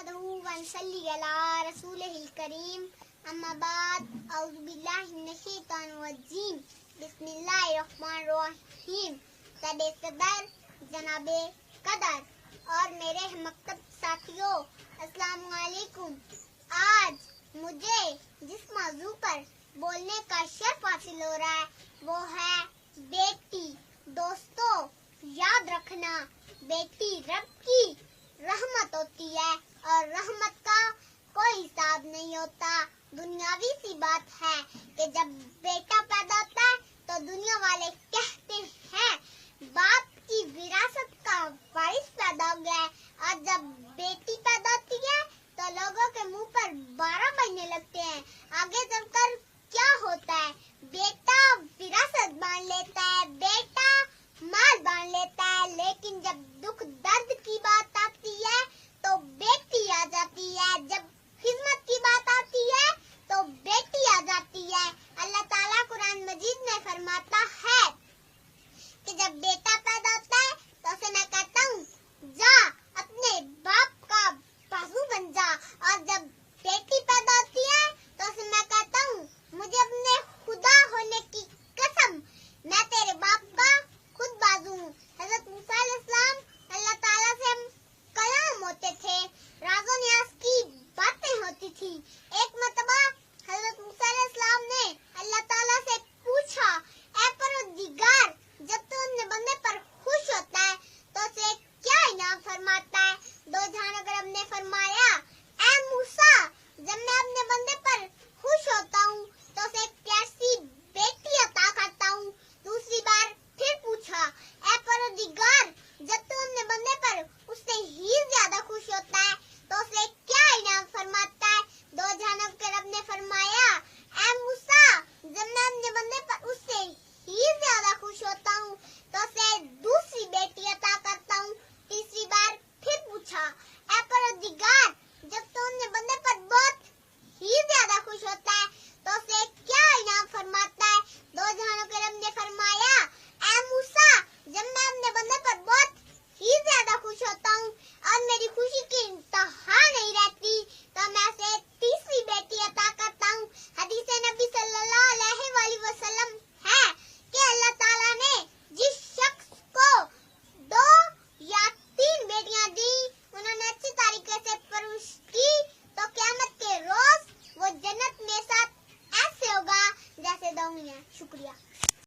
नहमदुहु व नसल्ली अला रसूलिहिल करीम अम्मा बाद औज़ु बिल्लाहि मिनश शैतानिर रजीम बिस्मिल्लाहिर रहमानिर रहीम। सदे सदर जनाबे कदर और मेरे मकतब साथियों, अस्सलामु अलैकुम। आज मुझे जिस मौजू पर बोलने का शर्फ हासिल हो रहा है वो है बेटी। दोस्तों, याद रखना, बेटी रब की रहमत होती है और रहमत का कोई हिसाब नहीं होता। दुनियावी सी बात है कि जब बेटा पैदा होता है तो दुनिया वाले कहते हैं बाप की विरासत का वारिस पैदा हो गया है, और जब बेटी पैदा